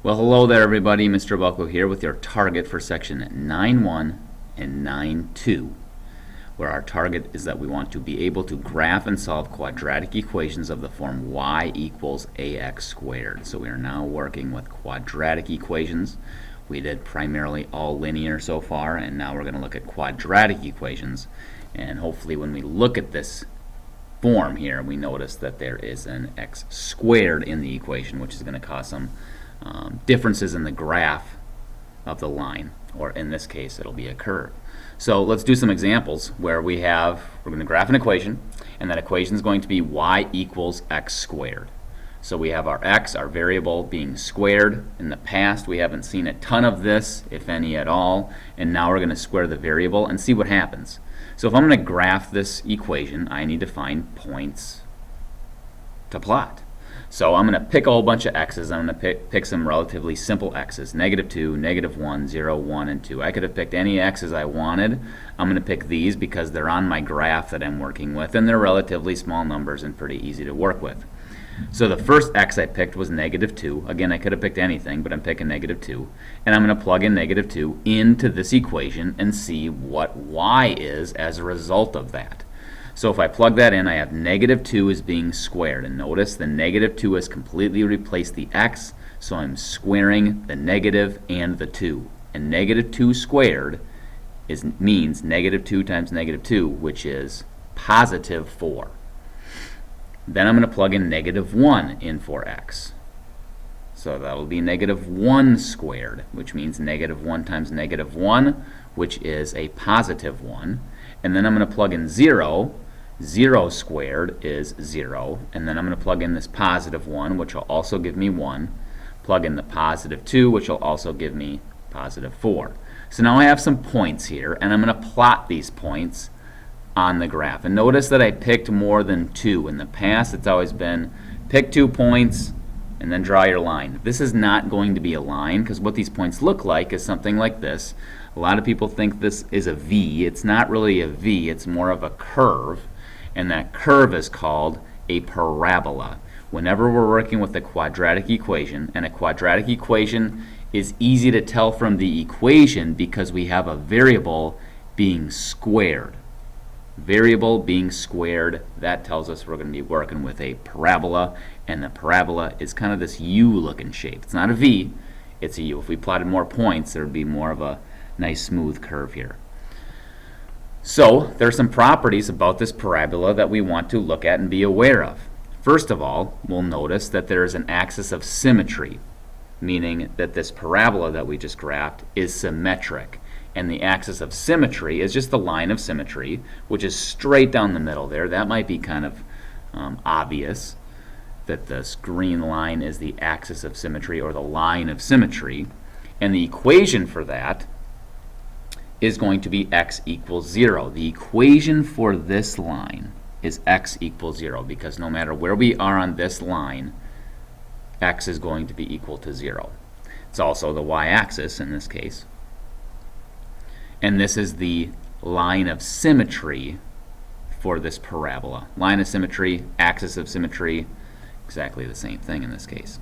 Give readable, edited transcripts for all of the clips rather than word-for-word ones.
Well, hello there, everybody. Mr. Bucko here with your target for section 9.1 and 9.2, where our target is that we want to be able to graph and solve quadratic equations of the form y equals ax squared. So we are now working with quadratic equations. We did primarily all linear so far, and now we're going to look at quadratic equations. And hopefully when we look at this form here, we notice that there is an x squared in the equation, which is going to cause some differences in the graph of the line, or in this case it'll be a curve. So let's do some examples where we're going to graph an equation, and that equation is going to be y equals x squared. So we have our x, our variable, being squared. In the past we haven't seen a ton of this, if any at all, and now we're going to square the variable and see what happens. So if I'm going to graph this equation, I need to find points to plot. So I'm going to pick a whole bunch of x's. I'm going to pick some relatively simple x's, -2, -1, 0, 1, and 2. I could have picked any x's I wanted. I'm going to pick these because they're on my graph that I'm working with, and they're relatively small numbers and pretty easy to work with. So the first x I picked was -2. Again, I could have picked anything, but I'm picking -2. And I'm going to plug in -2 into this equation and see what y is as a result of that. So if I plug that in, I have -2 is being squared. And notice the -2 has completely replaced the x, so I'm squaring the negative and the 2. And -2 squared means -2 times -2, which is +4. Then I'm going to plug in -1 in for x. So that will be -1 squared, which means -1 times -1, which is a +1. And then I'm going to plug in 0. 0 squared is 0. And then I'm going to plug in this +1, which will also give me 1. Plug in the +2, which will also give me +4. So now I have some points here, and I'm going to plot these points on the graph. And notice that I picked more than 2. In the past, it's always been pick 2 points and then draw your line. This is not going to be a line, because what these points look like is something like this. A lot of people think this is a V. It's not really a V, it's more of a curve, and that curve is called a parabola. Whenever we're working with a quadratic equation, and a quadratic equation is easy to tell from the equation because we have a variable being squared. Variable being squared, that tells us we're going to be working with a parabola, and the parabola is kind of this U-looking shape. It's not a V, it's a U. If we plotted more points, there would be more of a nice smooth curve here. So there are some properties about this parabola that we want to look at and be aware of. First of all, we'll notice that there is an axis of symmetry, meaning that this parabola that we just graphed is symmetric. And the axis of symmetry is just the line of symmetry, which is straight down the middle there. That might be kind of obvious, that this green line is the axis of symmetry, or the line of symmetry. And the equation for that is going to be x equals 0. The equation for this line is x equals 0, because no matter where we are on this line, x is going to be equal to 0. It's also the y-axis in this case. And this is the line of symmetry for this parabola. Line of symmetry, axis of symmetry, exactly the same thing in this case.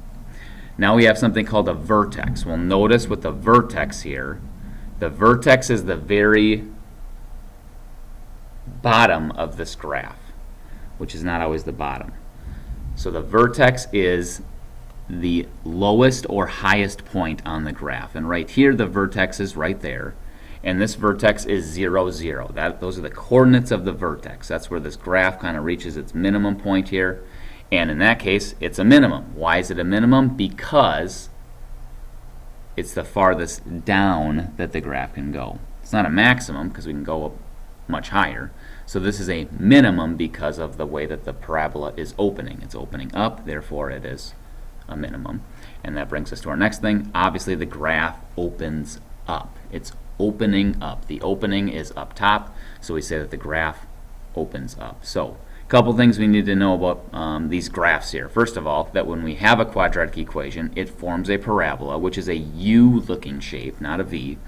Now we have something called a vertex. Well, notice with the vertex here, the vertex is the very bottom of this graph, which is not always the bottom. So the vertex is the lowest or highest point on the graph. And right here, the vertex is right there. And this vertex is 0, 0. Those are the coordinates of the vertex. That's where this graph kind of reaches its minimum point here. And in that case, it's a minimum. Why is it a minimum? Because it's the farthest down that the graph can go. It's not a maximum, because we can go up much higher. So this is a minimum because of the way that the parabola is opening. It's opening up, therefore it is a minimum. And that brings us to our next thing. Obviously, the graph opens up. It's opening up. The opening is up top, so we say that the graph opens up. So a couple things we need to know about these graphs here. First of all, that when we have a quadratic equation, it forms a parabola, which is a U-looking shape, not a V.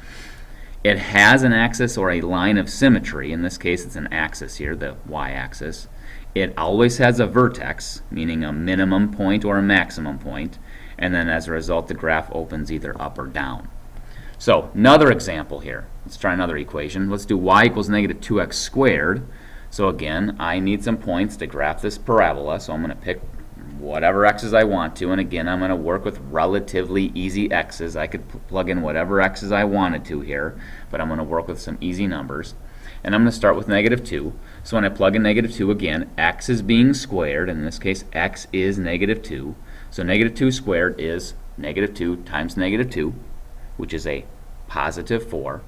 It has an axis or a line of symmetry. In this case, it's an axis here, the y-axis. It always has a vertex, meaning a minimum point or a maximum point. and then as a result the graph opens either up or down. So another example here. Let's try another equation. Let's do y equals negative 2x squared. So again, I need some points to graph this parabola, so I'm going to pick whatever x's I want to, and again I'm going to work with relatively easy x's. I could plug in whatever x's I wanted to here, but I'm going to work with some easy numbers. And I'm going to start with negative 2. So when I plug in negative 2, again, x is being squared. In this case, x is negative 2. So negative 2 squared is negative 2 times negative 2, which is a positive 4.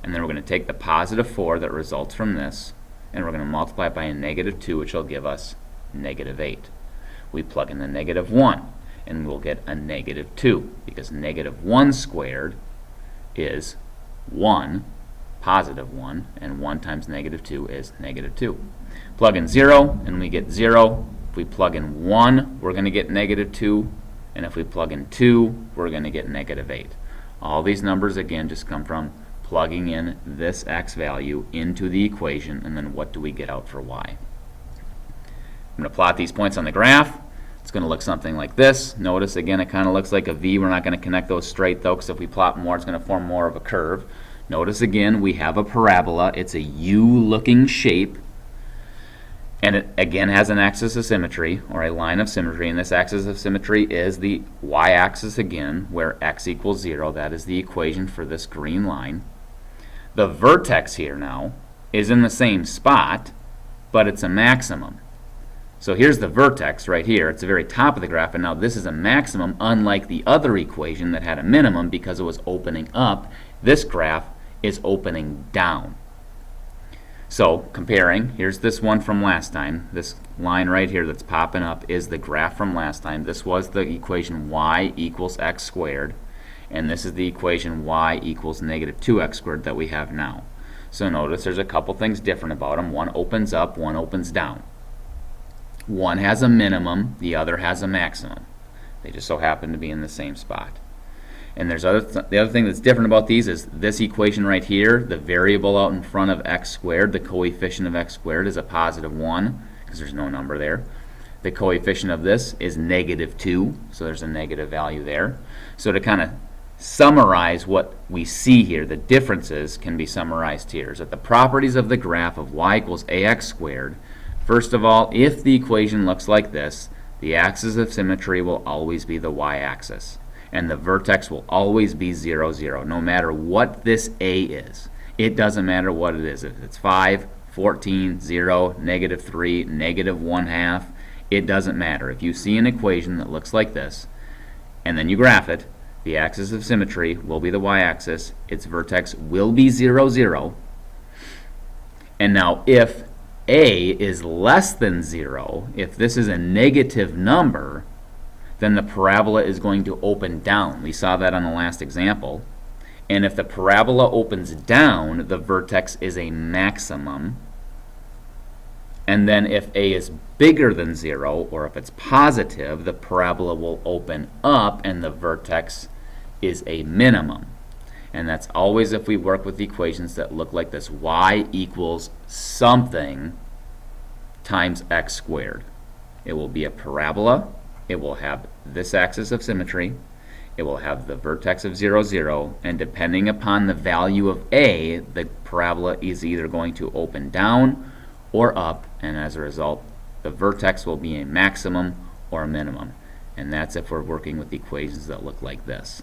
And then we're going to take the positive 4 that results from this, and we're going to multiply it by a negative 2, which will give us negative 8. We plug in the negative 1, and we'll get a negative 2, because negative 1 squared is 1, positive 1, and 1 times negative 2 is negative 2. Plug in 0, and we get 0. If we plug in 1, we're going to get negative 2, and if we plug in 2, we're going to get negative 8. All these numbers, again, just come from plugging in this x value into the equation, and then what do we get out for y? I'm going to plot these points on the graph. It's going to look something like this. Notice, again, it kind of looks like a V. We're not going to connect those straight, though, because if we plot more, it's going to form more of a curve. Notice, again, we have a parabola. It's a U-looking shape, and it, again, has an axis of symmetry, or a line of symmetry, and this axis of symmetry is the y-axis again, where x equals 0. That is the equation for this green line. The vertex here now is in the same spot, but it's a maximum. So here's the vertex right here. It's the very top of the graph, and now this is a maximum, unlike the other equation that had a minimum because it was opening up. This graph is opening down. So comparing, here's this one from last time. This line right here that's popping up is the graph from last time. This was the equation y equals x squared, and this is the equation y equals negative 2x squared that we have now. So notice there's a couple things different about them. One opens up, one opens down. One has a minimum, the other has a maximum. They just so happen to be in the same spot. And there's the other thing that's different about these is this equation right here, the variable out in front of x squared, the coefficient of x squared is a positive 1, because there's no number there. The coefficient of this is negative 2, so there's a negative value there. So to kind of summarize what we see here, the differences can be summarized here. So that the properties of the graph of y equals ax squared, first of all, if the equation looks like this, the axis of symmetry will always be the y-axis, and the vertex will always be 0, 0, no matter what this a is. It doesn't matter what it is. If it's 5, 14, 0, negative 3, negative 1/2, it doesn't matter. If you see an equation that looks like this, and then you graph it, the axis of symmetry will be the y-axis, its vertex will be 0, 0. And now if a is less than 0, if this is a negative number, then the parabola is going to open down. We saw that on the last example. And if the parabola opens down, the vertex is a maximum. And then if a is bigger than 0, or if it's positive, the parabola will open up and the vertex is a minimum. And that's always if we work with equations that look like this. Y equals something times x squared. It will be a parabola. It will have this axis of symmetry. It will have the vertex of 0, 0. And depending upon the value of a, the parabola is either going to open down or up. And as a result, the vertex will be a maximum or a minimum. And that's if we're working with equations that look like this.